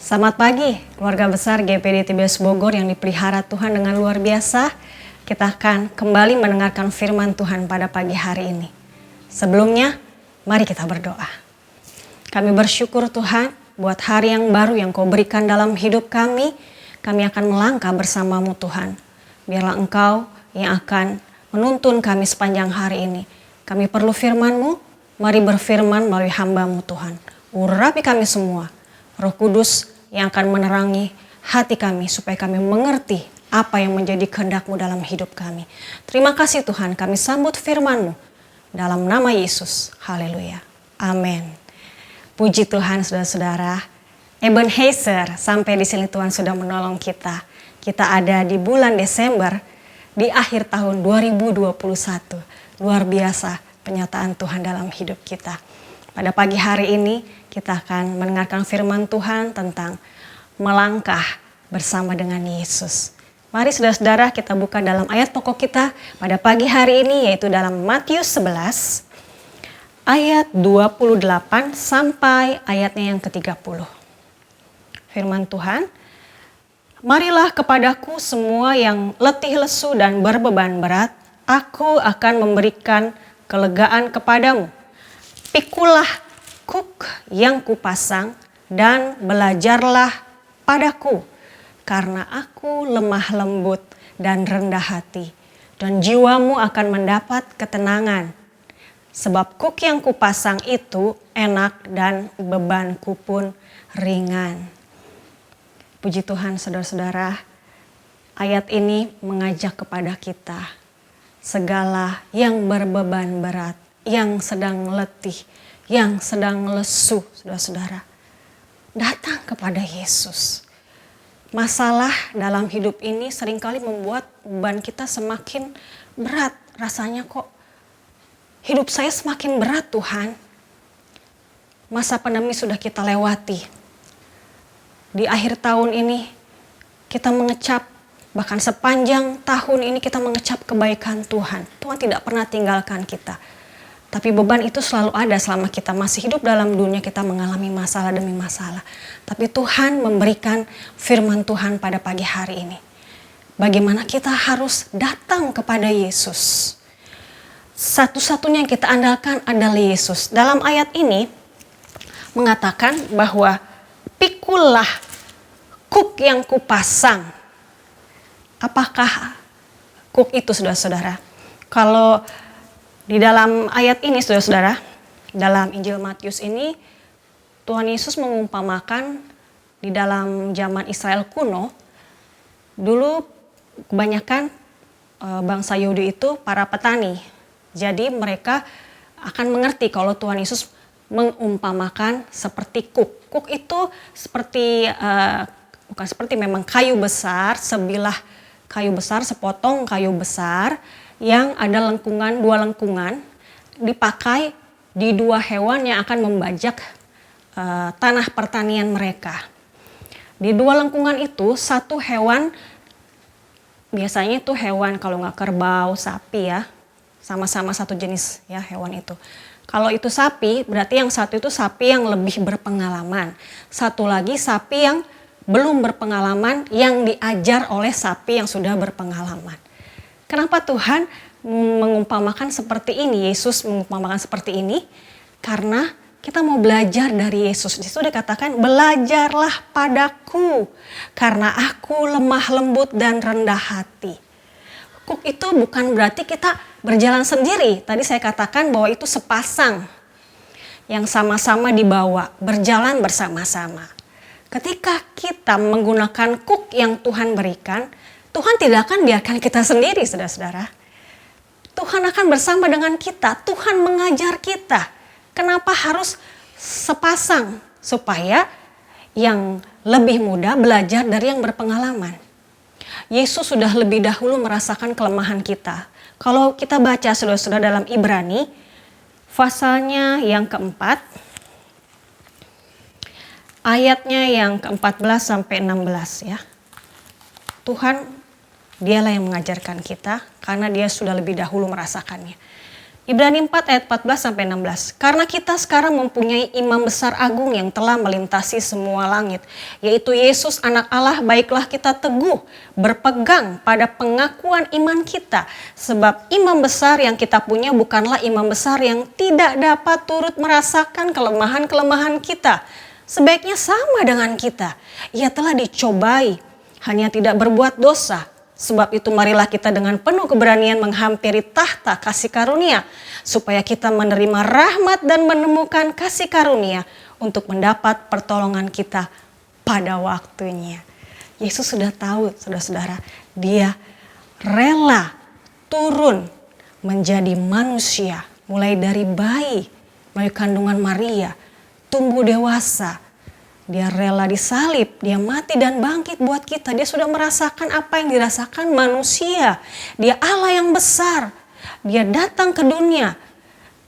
Selamat pagi, keluarga besar GPD TBS Bogor yang dipelihara Tuhan dengan luar biasa. Kita akan kembali mendengarkan firman Tuhan pada pagi hari ini. Sebelumnya, mari kita berdoa. Kami bersyukur Tuhan buat hari yang baru yang Kau berikan dalam hidup kami. Kami akan melangkah bersamamu Tuhan. Biarlah Engkau yang akan menuntun kami sepanjang hari ini. Kami perlu firman-Mu, mari berfirman melalui hamba-Mu Tuhan. Urapi kami semua. Roh Kudus yang akan menerangi hati kami supaya kami mengerti apa yang menjadi kehendak-Mu dalam hidup kami. Terima kasih Tuhan, kami sambut firman-Mu dalam nama Yesus. Haleluya. Amin. Puji Tuhan saudara-saudara. Ebenezer, sampai di sini Tuhan sudah menolong kita. Kita ada di bulan Desember di akhir tahun 2021. Luar biasa penyataan Tuhan dalam hidup kita. Pada pagi hari ini kita akan mendengarkan firman Tuhan tentang melangkah bersama dengan Yesus. Mari saudara-saudara kita buka dalam ayat pokok kita pada pagi hari ini, yaitu dalam Matius 11 ayat 28 sampai ayatnya yang ke-30. Firman Tuhan, marilah kepadaku semua yang letih lesu dan berbeban berat, aku akan memberikan kelegaan kepadamu. Pikulah kuk yang kupasang dan belajarlah padaku, karena aku lemah lembut dan rendah hati, dan jiwamu akan mendapat ketenangan. Sebab kuk yang kupasang itu enak dan bebanku pun ringan. Puji Tuhan saudara-saudara, ayat ini mengajak kepada kita, segala yang berbeban berat, yang sedang letih, yang sedang lesu, saudara-saudara, datang kepada Yesus. Masalah dalam hidup ini seringkali membuat beban kita semakin berat. Rasanya kok hidup saya semakin berat Tuhan. Masa pandemi sudah kita lewati. Di akhir tahun ini kita mengecap, bahkan sepanjang tahun ini kita mengecap kebaikan Tuhan. Tuhan tidak pernah tinggalkan kita. Tapi beban itu selalu ada selama kita masih hidup dalam dunia, kita mengalami masalah demi masalah. Tapi Tuhan memberikan firman Tuhan pada pagi hari ini. Bagaimana kita harus datang kepada Yesus. Satu-satunya yang kita andalkan adalah Yesus. Dalam ayat ini mengatakan bahwa pikulah kuk yang kupasang. Apakah kuk itu saudara-saudara? Kalau di dalam ayat ini saudara-saudara, dalam Injil Matius ini, Tuhan Yesus mengumpamakan di dalam zaman Israel kuno, dulu kebanyakan bangsa Yahudi itu para petani. Jadi mereka akan mengerti kalau Tuhan Yesus mengumpamakan seperti kuk. Kuk itu seperti, bukan seperti, memang kayu besar, sebilah kayu besar, sepotong kayu besar, yang ada lengkungan, dua lengkungan, dipakai di dua hewan yang akan membajak tanah pertanian mereka. Di dua lengkungan itu, satu hewan, biasanya itu hewan kalau nggak kerbau, sapi ya, sama-sama satu jenis ya hewan itu. Kalau itu sapi, berarti yang satu itu sapi yang lebih berpengalaman. Satu lagi sapi yang belum berpengalaman, yang diajar oleh sapi yang sudah berpengalaman. Kenapa Tuhan mengumpamakan seperti ini? Yesus mengumpamakan seperti ini karena kita mau belajar dari Yesus. Di situ dikatakan, belajarlah padaku karena aku lemah lembut dan rendah hati. Kuk itu bukan berarti kita berjalan sendiri. Tadi saya katakan bahwa itu sepasang yang sama-sama dibawa, berjalan bersama-sama. Ketika kita menggunakan kuk yang Tuhan berikan, Tuhan tidak akan biarkan kita sendiri, saudara-saudara. Tuhan akan bersama dengan kita. Tuhan mengajar kita. Kenapa harus sepasang? Supaya yang lebih muda belajar dari yang berpengalaman. Yesus sudah lebih dahulu merasakan kelemahan kita. Kalau kita baca saudara-saudara dalam Ibrani, pasalnya yang keempat, ayatnya yang ke-14 sampai 16 ya. Tuhan, Dialah yang mengajarkan kita karena Dia sudah lebih dahulu merasakannya. Ibrani 4 ayat 14-16. Karena kita sekarang mempunyai imam besar agung yang telah melintasi semua langit, yaitu Yesus anak Allah, baiklah kita teguh berpegang pada pengakuan iman kita. Sebab imam besar yang kita punya bukanlah imam besar yang tidak dapat turut merasakan kelemahan-kelemahan kita. Sebaiknya sama dengan kita. Ia telah dicobai, hanya tidak berbuat dosa. Sebab itu marilah kita dengan penuh keberanian menghampiri tahta kasih karunia, supaya kita menerima rahmat dan menemukan kasih karunia untuk mendapat pertolongan kita pada waktunya. Yesus sudah tahu, saudara-saudara, dia rela turun menjadi manusia, mulai dari bayi, melalui kandungan Maria, tumbuh dewasa. Dia rela disalib, dia mati dan bangkit buat kita. Dia sudah merasakan apa yang dirasakan manusia. Dia Allah yang besar. Dia datang ke dunia.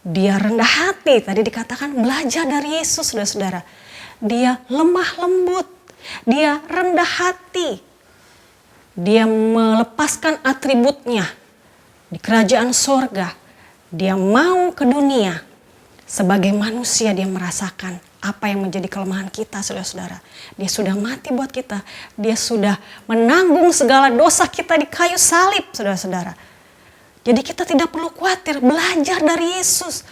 Dia rendah hati, tadi dikatakan belajar dari Yesus, saudara-saudara. Dia lemah lembut, dia rendah hati. Dia melepaskan atributnya di kerajaan sorga. Dia mau ke dunia. Sebagai manusia dia merasakan apa yang menjadi kelemahan kita, saudara-saudara. Dia sudah mati buat kita. Dia sudah menanggung segala dosa kita di kayu salib, saudara-saudara. Jadi kita tidak perlu khawatir, belajar dari Yesus.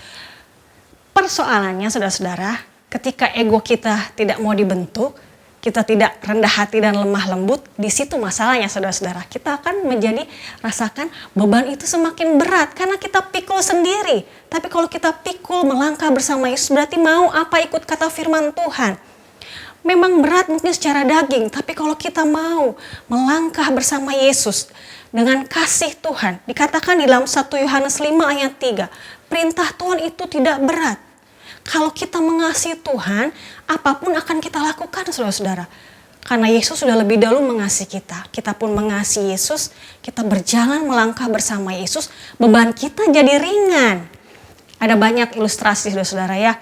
Persoalannya, saudara-saudara, ketika ego kita tidak mau dibentuk, kita tidak rendah hati dan lemah lembut, di situ masalahnya, saudara-saudara. Kita akan menjadi rasakan beban itu semakin berat karena kita pikul sendiri. Tapi kalau kita pikul melangkah bersama Yesus, berarti mau apa ikut kata firman Tuhan. Memang berat mungkin secara daging, tapi kalau kita mau melangkah bersama Yesus dengan kasih Tuhan, dikatakan di dalam 1 Yohanes 5 ayat 3, perintah Tuhan itu tidak berat. Kalau kita mengasihi Tuhan, apapun akan kita lakukan, saudara-saudara. Karena Yesus sudah lebih dahulu mengasihi kita. Kita pun mengasihi Yesus, kita berjalan melangkah bersama Yesus, beban kita jadi ringan. Ada banyak ilustrasi, saudara-saudara ya.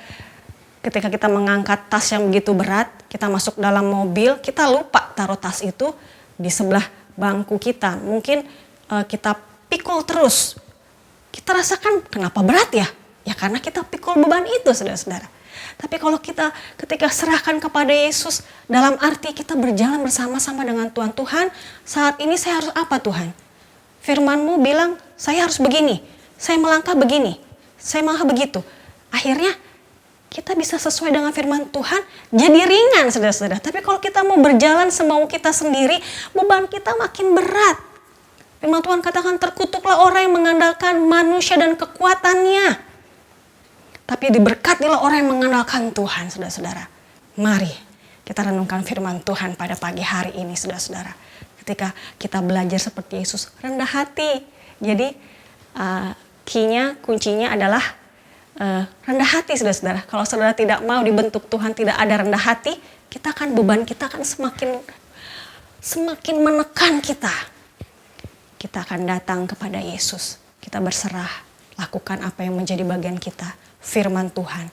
Ketika kita mengangkat tas yang begitu berat, kita masuk dalam mobil, kita lupa taruh tas itu di sebelah bangku kita. Mungkin kita pikul terus. Kita rasakan kenapa berat ya? Ya karena kita pikul beban itu, saudara-saudara. Tapi kalau kita ketika serahkan kepada Yesus, dalam arti kita berjalan bersama-sama dengan Tuhan. Tuhan, saat ini saya harus apa Tuhan? Firman-Mu bilang saya harus begini, saya melangkah begini, saya melangkah begitu. Akhirnya kita bisa sesuai dengan firman Tuhan, jadi ringan, saudara-saudara. Tapi kalau kita mau berjalan semau kita sendiri, beban kita makin berat. Firman Tuhan katakan terkutuklah orang yang mengandalkan manusia dan kekuatannya. Tapi diberkatilah orang yang mengandalkan Tuhan, saudara-saudara. Mari kita renungkan firman Tuhan pada pagi hari ini, saudara-saudara. Ketika kita belajar seperti Yesus, rendah hati. Jadi kuncinya adalah rendah hati, saudara-saudara. Kalau saudara tidak mau dibentuk Tuhan, tidak ada rendah hati, beban kita akan semakin menekan kita. Kita akan datang kepada Yesus. Kita berserah, lakukan apa yang menjadi bagian kita. Firman Tuhan,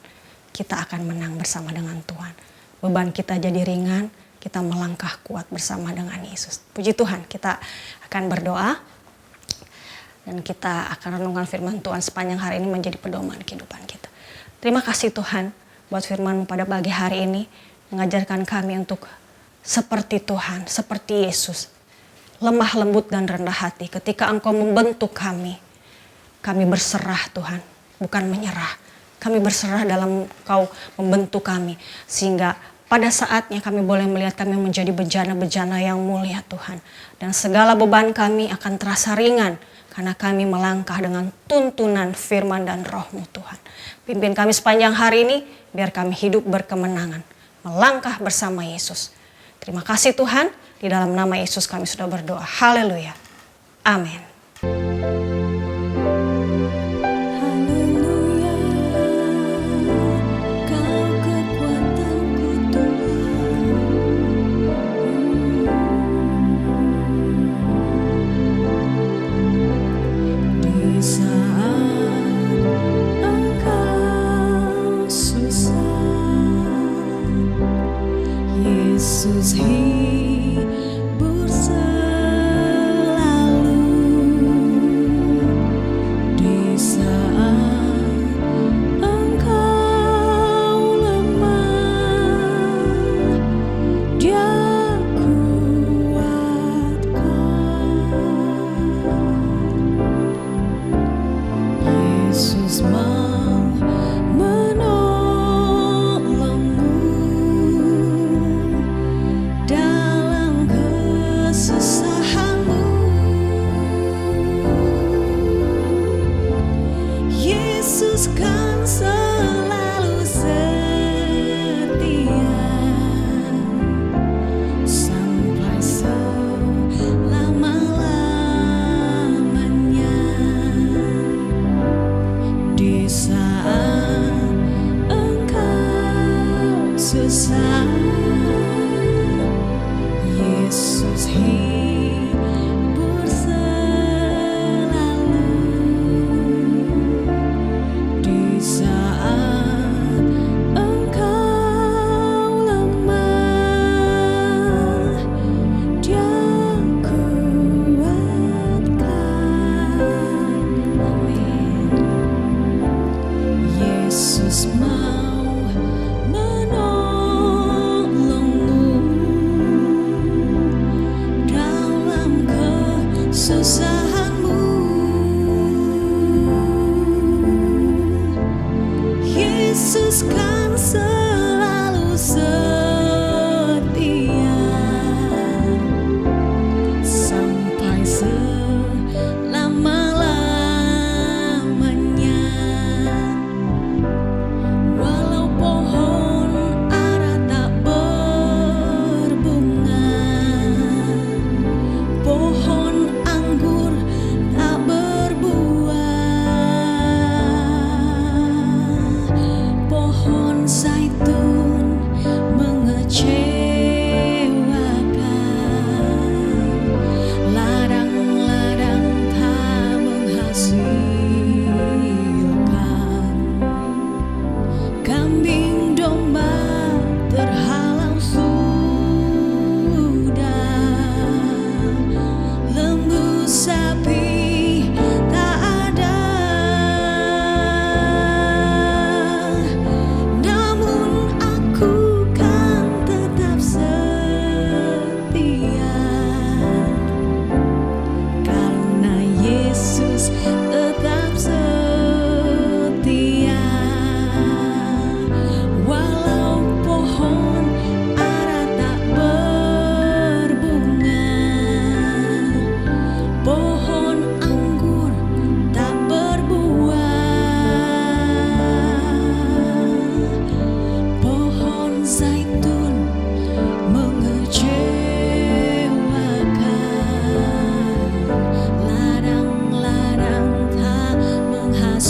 kita akan menang bersama dengan Tuhan. Beban kita jadi ringan, kita melangkah kuat bersama dengan Yesus. Puji Tuhan, kita akan berdoa dan kita akan renungkan firman Tuhan sepanjang hari ini menjadi pedoman kehidupan kita. Terima kasih Tuhan buat firman-Mu pada pagi hari ini, mengajarkan kami untuk seperti Tuhan, seperti Yesus. Lemah lembut dan rendah hati ketika Engkau membentuk kami berserah Tuhan, bukan menyerah. Kami berserah dalam Engkau membentuk kami. Sehingga pada saatnya kami boleh melihat kami menjadi bejana-bejana yang mulia Tuhan. Dan segala beban kami akan terasa ringan. Karena kami melangkah dengan tuntunan firman dan roh-Mu Tuhan. Pimpin kami sepanjang hari ini. Biar kami hidup berkemenangan. Melangkah bersama Yesus. Terima kasih Tuhan. Di dalam nama Yesus kami sudah berdoa. Haleluya. Amin. Yesus hibur selalu.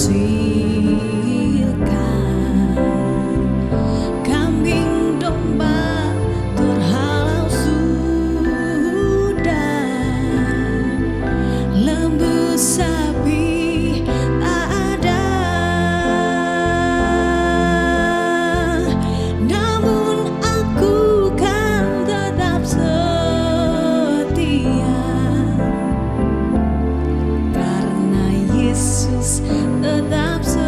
hasilkan. Kambing domba terhalau sudah, lembu sapi tak ada. Namun aku kan tetap setia, karena Yesus tetap setia.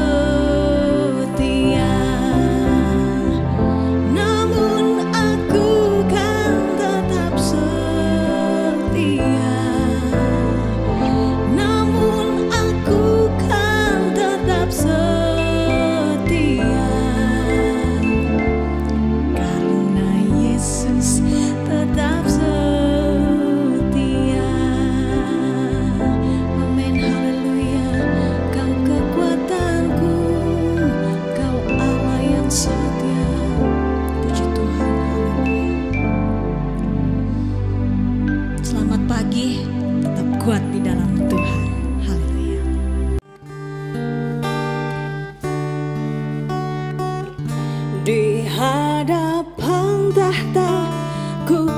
Namun aku kan tetap setia. Namun aku kan tetap setia, karena Yesus tetap setia. Amin, haleluya. Kau kekuatanku, Kau Allah yang setia. Puji Tuhan, haleluya. Selamat pagi, tetap kuat di dalam Tuhan. Haleluya. Di hadapan tahta ku